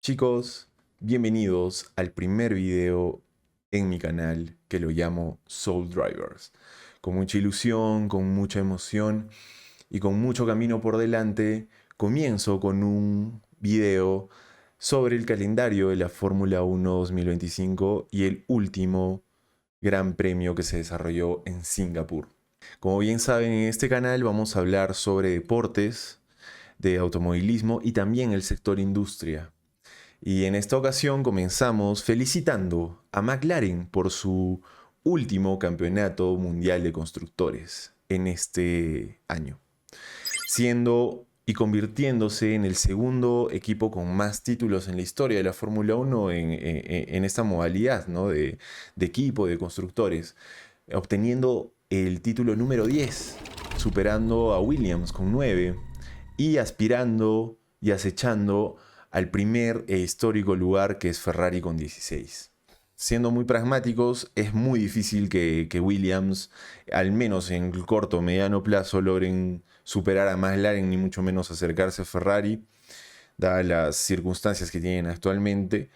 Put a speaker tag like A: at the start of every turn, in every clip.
A: Chicos, bienvenidos al primer video en mi canal que lo llamo Soul Drivers. Con mucha ilusión, con mucha emoción y con mucho camino por delante, comienzo con un video sobre el calendario de la Fórmula 1 2025 y el último gran premio que se desarrolló en Singapur. Como bien saben, en este canal vamos a hablar sobre deportes, de automovilismo y también el sector industria. Y en esta ocasión comenzamos felicitando a McLaren por su último campeonato mundial de constructores en este año, siendo y convirtiéndose en el segundo equipo con más títulos en la historia de la Fórmula 1 en esta modalidad, ¿no? de equipo, de constructores, obteniendo el título número 10, superando a Williams con 9 y aspirando y acechando al primer e histórico lugar, que es Ferrari con 16. Siendo muy pragmáticos, es muy difícil que Williams, al menos en el corto o mediano plazo, logren superar a McLaren, ni mucho menos acercarse a Ferrari, dadas las circunstancias que tienen actualmente.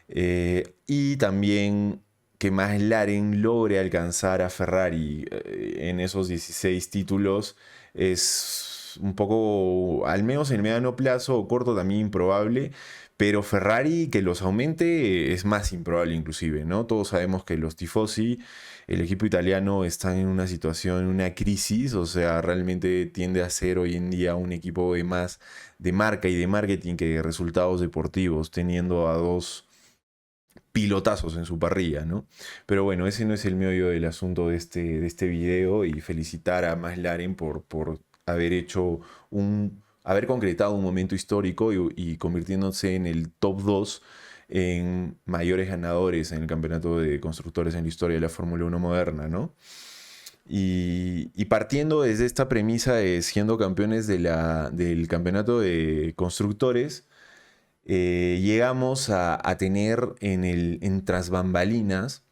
A: Y también que McLaren logre alcanzar a Ferrari en esos 16 títulos es un poco, al menos en mediano plazo o corto, también improbable. Pero Ferrari que los aumente es más improbable inclusive, ¿no? Todos sabemos que los tifosi, el equipo italiano, están en una situación, en una crisis, o sea, realmente tiende a ser hoy en día un equipo de más de marca y de marketing que de resultados deportivos, teniendo a dos pilotazos en su parrilla, ¿no? Pero bueno, ese no es el meollo del asunto de este video, y felicitar a McLaren por haber hecho haber concretado un momento histórico y convirtiéndose en el top 2 en mayores ganadores en el campeonato de constructores en la historia de la Fórmula 1 moderna, ¿no? Y partiendo desde esta premisa de siendo campeones del campeonato de constructores, llegamos a tener en tras bambalinas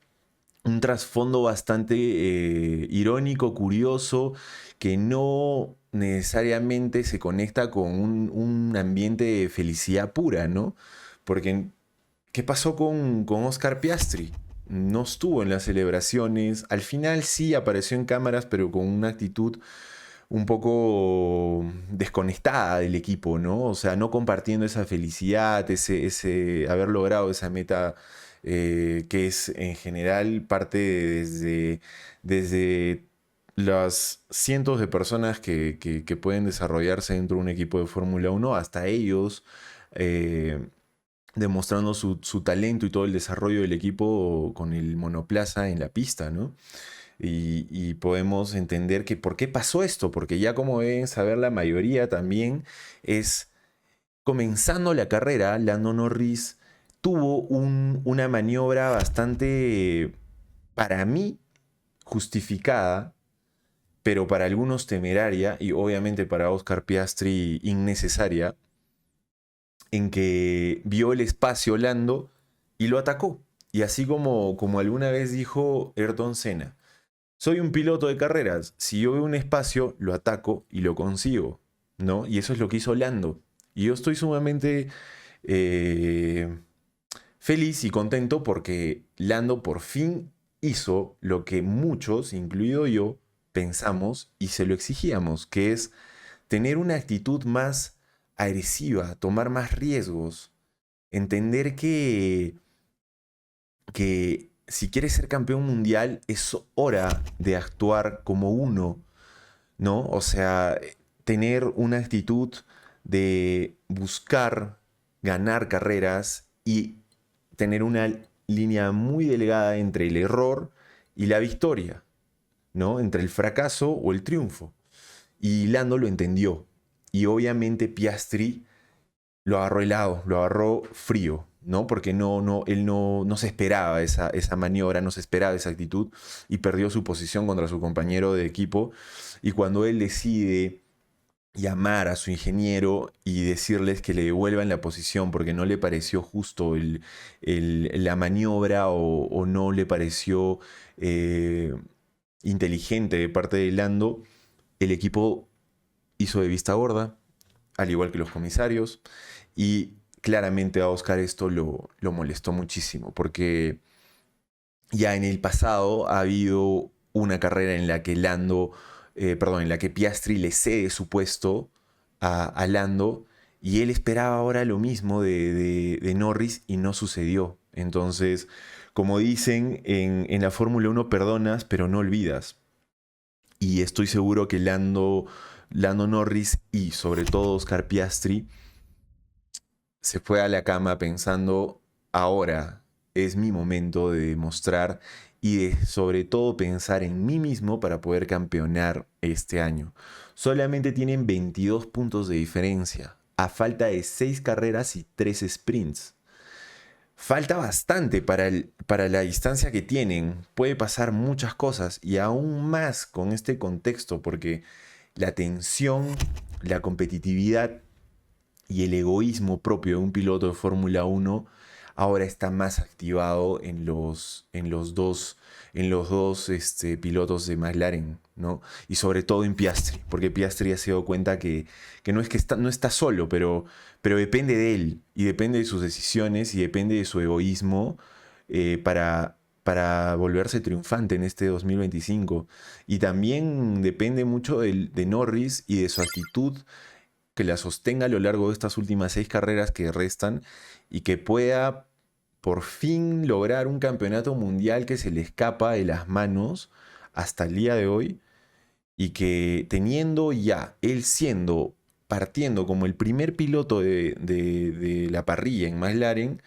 A: un trasfondo bastante irónico, curioso, que no necesariamente se conecta con un ambiente de felicidad pura, ¿no? Porque, ¿qué pasó con Oscar Piastri? No estuvo en las celebraciones, al final sí apareció en cámaras, pero con una actitud un poco desconectada del equipo, ¿no? O sea, no compartiendo esa felicidad, ese haber logrado esa meta, que es en general parte desde las cientos de personas que pueden desarrollarse dentro de un equipo de Fórmula 1 hasta ellos, demostrando su talento y todo el desarrollo del equipo con el monoplaza en la pista, ¿no? Y podemos entender que por qué pasó esto, porque ya como deben saber la mayoría también, es comenzando la carrera, Lando Norris tuvo una maniobra bastante, para mí, justificada, pero para algunos temeraria, y obviamente para Oscar Piastri innecesaria, en que vio el espacio Lando y lo atacó. Y así como alguna vez dijo Ayrton Senna: soy un piloto de carreras, si yo veo un espacio, lo ataco y lo consigo, ¿no? Y eso es lo que hizo Lando. Y yo estoy sumamente eh, feliz y contento porque Lando por fin hizo lo que muchos, incluido yo, pensamos y se lo exigíamos, que es tener una actitud más agresiva, tomar más riesgos, entender que si quieres ser campeón mundial es hora de actuar como uno, ¿no? O sea, tener una actitud de buscar ganar carreras y tener una línea muy delgada entre el error y la victoria, ¿no? Entre el fracaso o el triunfo. Y Lando lo entendió. Y obviamente Piastri lo agarró helado, lo agarró frío, ¿no? Porque él no se esperaba esa maniobra, no se esperaba esa actitud, y perdió su posición contra su compañero de equipo. Y cuando él decide llamar a su ingeniero y decirles que le devuelvan la posición porque no le pareció justo la maniobra, o no le pareció eh, inteligente de parte de Lando, el equipo hizo de vista gorda, al igual que los comisarios, y claramente a Oscar esto lo molestó muchísimo, porque ya en el pasado ha habido una carrera en la que en la que Piastri le cede su puesto a Lando y él esperaba ahora lo mismo de Norris y no sucedió. Entonces, como dicen en la Fórmula 1, perdonas pero no olvidas. Y estoy seguro que Lando Norris y sobre todo Oscar Piastri se fue a la cama pensando, ahora es mi momento de demostrar y de sobre todo pensar en mí mismo para poder campeonar este año. Solamente tienen 22 puntos de diferencia, a falta de 6 carreras y 3 sprints. Falta bastante para la distancia que tienen. Puede pasar muchas cosas y aún más con este contexto porque la tensión, la competitividad y el egoísmo propio de un piloto de Fórmula 1 ahora está más activado en los dos pilotos de McLaren, ¿no? Y sobre todo en Piastri, porque Piastri ya se dio cuenta que no es que no está solo, pero depende de él y depende de sus decisiones y depende de su egoísmo para volverse triunfante en este 2025. Y también depende mucho de Norris y de su actitud que la sostenga a lo largo de estas últimas 6 carreras que restan y que pueda por fin lograr un campeonato mundial que se le escapa de las manos hasta el día de hoy y que teniendo ya, él partiendo como el primer piloto de la parrilla en McLaren,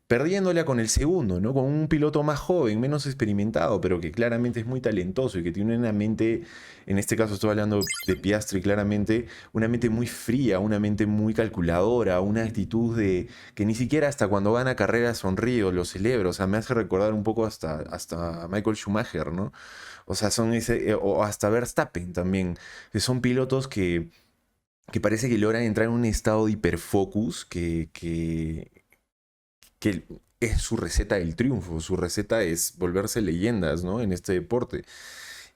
A: perdiéndola con el segundo, ¿no? Con un piloto más joven, menos experimentado, pero que claramente es muy talentoso y que tiene una mente, en este caso estoy hablando de Piastri claramente, una mente muy fría, una mente muy calculadora, una actitud de que ni siquiera hasta cuando gana carreras sonríe o lo celebra, o sea, me hace recordar un poco hasta Michael Schumacher, ¿no? O sea, o hasta Verstappen también, que son pilotos que parece que logran entrar en un estado de hiperfocus que es su receta del triunfo, su receta es volverse leyendas, ¿no? En este deporte.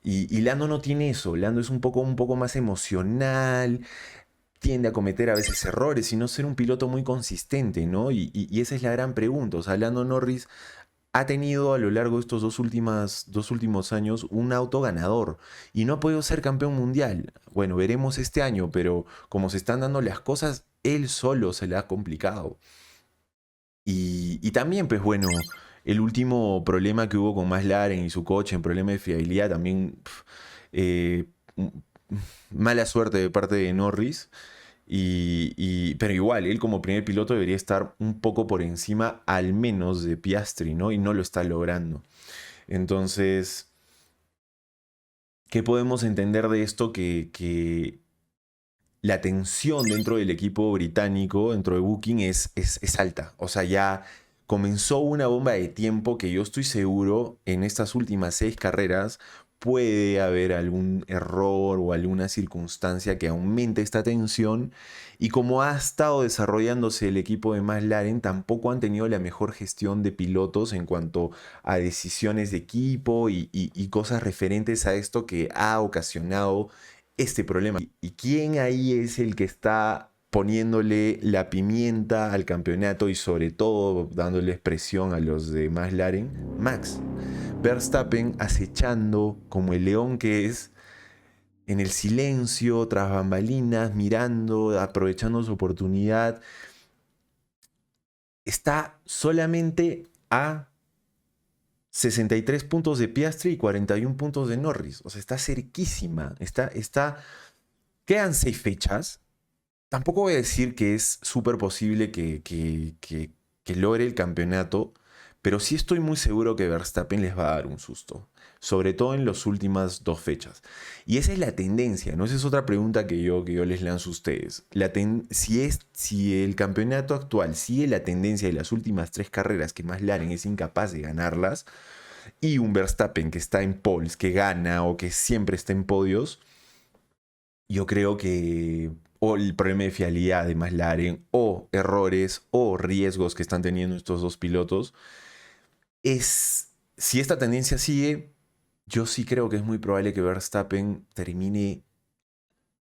A: Y Lando no tiene eso, Lando es un poco más emocional, tiende a cometer a veces errores y no ser un piloto muy consistente, ¿no? Y esa es la gran pregunta, o sea, Lando Norris ha tenido a lo largo de estos dos últimos años un auto ganador y no ha podido ser campeón mundial. Bueno, veremos este año, pero como se están dando las cosas, él solo se le ha complicado. Y también, pues bueno, el último problema que hubo con McLaren y su coche, en problema de fiabilidad, también eh, m- mala suerte de parte de Norris. Pero igual, él como primer piloto debería estar un poco por encima al menos de Piastri, ¿no? Y no lo está logrando. Entonces, ¿qué podemos entender de esto? Que la tensión dentro del equipo británico, dentro de Booking, es alta. O sea, ya comenzó una bomba de tiempo que yo estoy seguro en estas últimas 6 carreras puede haber algún error o alguna circunstancia que aumente esta tensión. Y como ha estado desarrollándose el equipo de McLaren, tampoco han tenido la mejor gestión de pilotos en cuanto a decisiones de equipo y cosas referentes a esto que ha ocasionado este problema. ¿Y quién ahí es el que está poniéndole la pimienta al campeonato y sobre todo dándole expresión a los de McLaren? Max. Verstappen acechando como el león que es en el silencio, tras bambalinas, mirando, aprovechando su oportunidad. Está solamente a 63 puntos de Piastri y 41 puntos de Norris. O sea, está cerquísima. Quedan 6 fechas. Tampoco voy a decir que es súper posible que logre el campeonato, pero sí estoy muy seguro que Verstappen les va a dar un susto, sobre todo en las últimas 2 fechas. Y esa es la tendencia, ¿no? Esa es otra pregunta que yo les lanzo a ustedes. Si el campeonato actual sigue la tendencia de las últimas 3 carreras que McLaren es incapaz de ganarlas, y un Verstappen que está en poles, que gana o que siempre está en podios, yo creo que o el problema de fiabilidad de McLaren o errores o riesgos que están teniendo estos dos pilotos si esta tendencia sigue, yo sí creo que es muy probable que Verstappen termine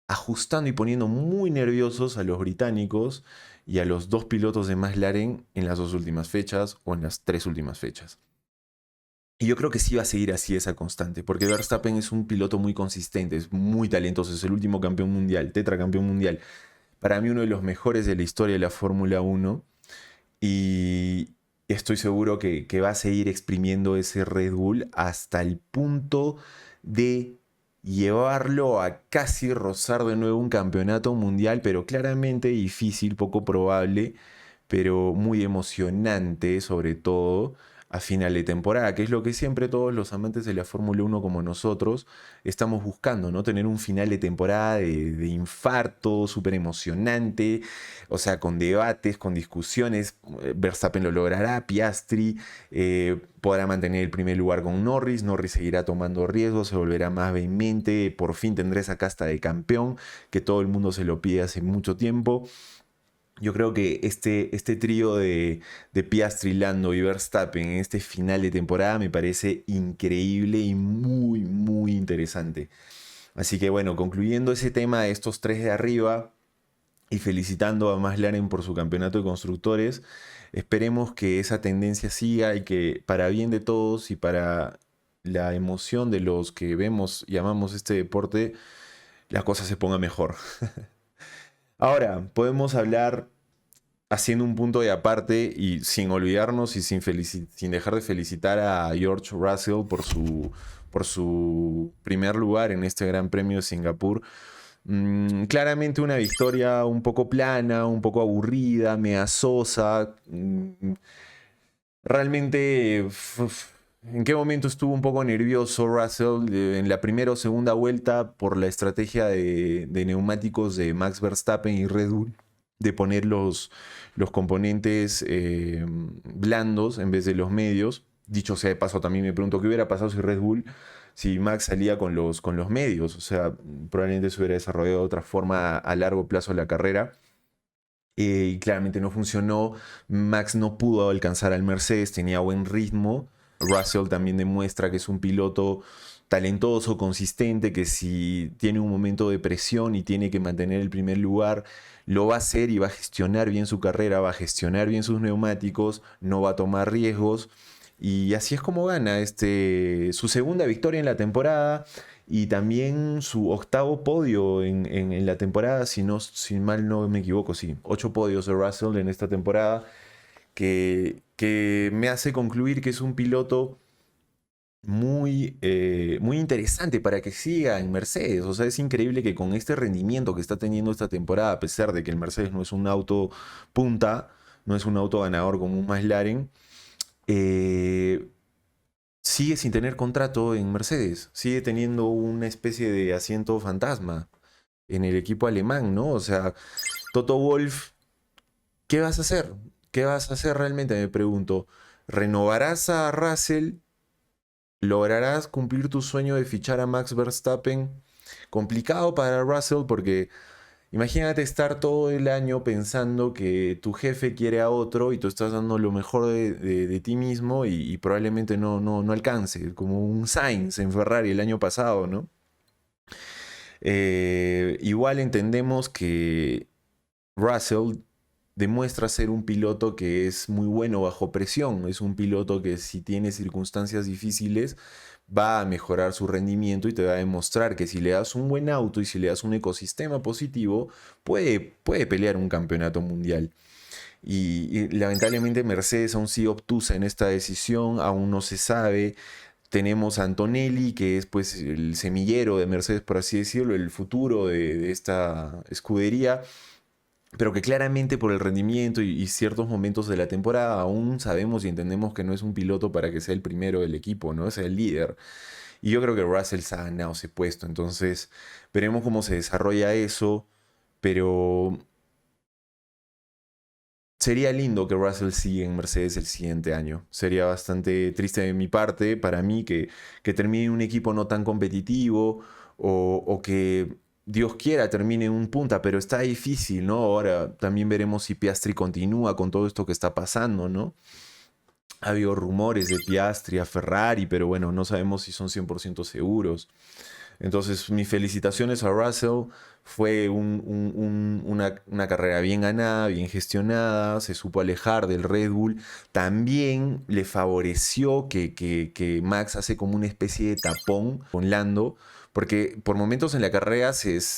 A: ajustando y poniendo muy nerviosos a los británicos y a los dos pilotos de McLaren en las 2 últimas fechas o en las 3 últimas fechas. Y yo creo que sí va a seguir así esa constante, porque Verstappen es un piloto muy consistente, es muy talentoso, es el último campeón mundial, tetracampeón mundial. Para mí uno de los mejores de la historia de la Fórmula 1 y estoy seguro que va a seguir exprimiendo ese Red Bull hasta el punto de llevarlo a casi rozar de nuevo un campeonato mundial, pero claramente difícil, poco probable, pero muy emocionante sobre todo a final de temporada, que es lo que siempre todos los amantes de la Fórmula 1 como nosotros estamos buscando, ¿no? Tener un final de temporada de infarto, súper emocionante, o sea, con debates, con discusiones. Verstappen lo logrará, Piastri podrá mantener el primer lugar con Norris, Norris seguirá tomando riesgos, se volverá más vehemente, por fin tendrá esa casta de campeón que todo el mundo se lo pide hace mucho tiempo. Yo creo que este trío de Piastri, Lando y Verstappen en este final de temporada me parece increíble y muy, muy interesante. Así que bueno, concluyendo ese tema de estos tres de arriba y felicitando a McLaren por su campeonato de constructores, esperemos que esa tendencia siga y que para bien de todos y para la emoción de los que vemos y amamos este deporte, la cosa se ponga mejor. Ahora, podemos hablar haciendo un punto de aparte y sin olvidarnos y sin dejar de felicitar a George Russell por su primer lugar en este Gran Premio de Singapur. Claramente una victoria un poco plana, un poco aburrida, media sosa. Realmente, ¿en qué momento estuvo un poco nervioso Russell en la primera o segunda vuelta por la estrategia de neumáticos de Max Verstappen y Red Bull? De poner los componentes blandos en vez de los medios. Dicho sea de paso, también me pregunto qué hubiera pasado si Red Bull, si Max salía con los medios. O sea, probablemente se hubiera desarrollado de otra forma a largo plazo la carrera. Y claramente no funcionó. Max no pudo alcanzar al Mercedes, tenía buen ritmo. Russell también demuestra que es un piloto talentoso, consistente, que si tiene un momento de presión y tiene que mantener el primer lugar, lo va a hacer y va a gestionar bien su carrera, va a gestionar bien sus neumáticos, no va a tomar riesgos. Y así es como gana su segunda victoria en la temporada y también su octavo podio en la temporada, si mal no me equivoco, sí, 8 podios de Russell en esta temporada, que me hace concluir que es un piloto muy interesante para que siga en Mercedes. O sea, es increíble que con este rendimiento que está teniendo esta temporada, a pesar de que el Mercedes no es un auto punta, no es un auto ganador como un McLaren, eh, sigue sin tener contrato en Mercedes, sigue teniendo una especie de asiento fantasma en el equipo alemán, ¿no? O sea, Toto Wolff, ¿qué vas a hacer? ¿Qué vas a hacer realmente? Me pregunto. ¿Renovarás a Russell? ¿Lograrás cumplir tu sueño de fichar a Max Verstappen? Complicado para Russell porque imagínate estar todo el año pensando que tu jefe quiere a otro y tú estás dando lo mejor de ti mismo y probablemente no alcance, como un Sainz en Ferrari el año pasado, ¿no? Igual entendemos que Russell demuestra ser un piloto que es muy bueno bajo presión, es un piloto que si tiene circunstancias difíciles va a mejorar su rendimiento y te va a demostrar que si le das un buen auto y si le das un ecosistema positivo, puede pelear un campeonato mundial. Y lamentablemente Mercedes aún sigue obtusa en esta decisión, aún no se sabe. Tenemos a Antonelli, que es pues el semillero de Mercedes, por así decirlo, el futuro de esta escudería, pero que claramente por el rendimiento y ciertos momentos de la temporada aún sabemos y entendemos que no es un piloto para que sea el primero del equipo, ¿no? Es el líder. Y yo creo que Russell se ha ganado ese puesto, entonces veremos cómo se desarrolla eso, pero sería lindo que Russell siga en Mercedes el siguiente año. Sería bastante triste de mi parte, para mí, que termine en un equipo no tan competitivo o que Dios quiera termine en un punta, pero está difícil, ¿no? Ahora también veremos si Piastri continúa con todo esto que está pasando, ¿no? Ha habido rumores de Piastri a Ferrari, pero bueno, no sabemos si son 100% seguros. Entonces, mis felicitaciones a Russell, Fue una carrera bien ganada, bien gestionada, se supo alejar del Red Bull. También le favoreció que Max hace como una especie de tapón con Lando, porque por momentos en la carrera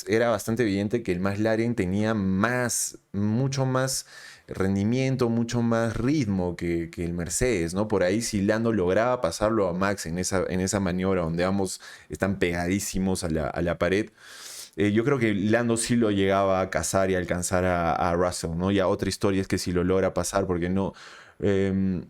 A: era bastante evidente que el McLaren tenía mucho más rendimiento, mucho más ritmo que el Mercedes, ¿no? Por ahí si Lando lograba pasarlo a Max en esa maniobra donde ambos están pegadísimos a la pared, yo creo que Lando sí lo llegaba a cazar y alcanzar a Russell, ¿no? Ya otra historia es que si lo logra pasar, porque no... eh,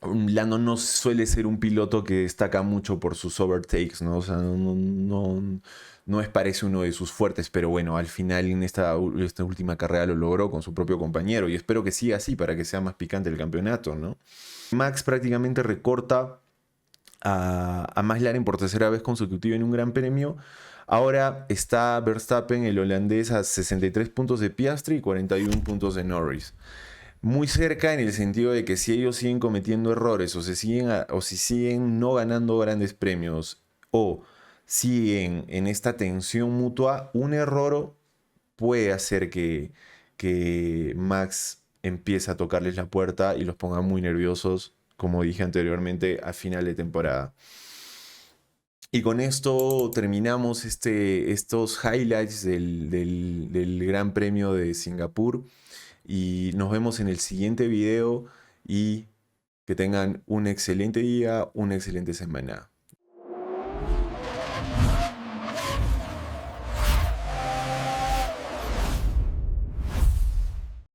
A: Lando no suele ser un piloto que destaca mucho por sus overtakes, ¿no? O sea, no es parece uno de sus fuertes, pero bueno, al final en esta última carrera lo logró con su propio compañero y espero que siga así para que sea más picante el campeonato, ¿no? Max prácticamente recorta a McLaren por tercera vez consecutiva en un gran premio. Ahora está Verstappen, el holandés, a 63 puntos de Piastri y 41 puntos de Norris. Muy cerca en el sentido de que si ellos siguen cometiendo errores o si siguen no ganando grandes premios o siguen en esta tensión mutua, un error puede hacer que Max empiece a tocarles la puerta y los ponga muy nerviosos, como dije anteriormente, a final de temporada. Y con esto terminamos estos highlights del Gran Premio de Singapur. Y nos vemos en el siguiente video y que tengan un excelente día, una excelente semana.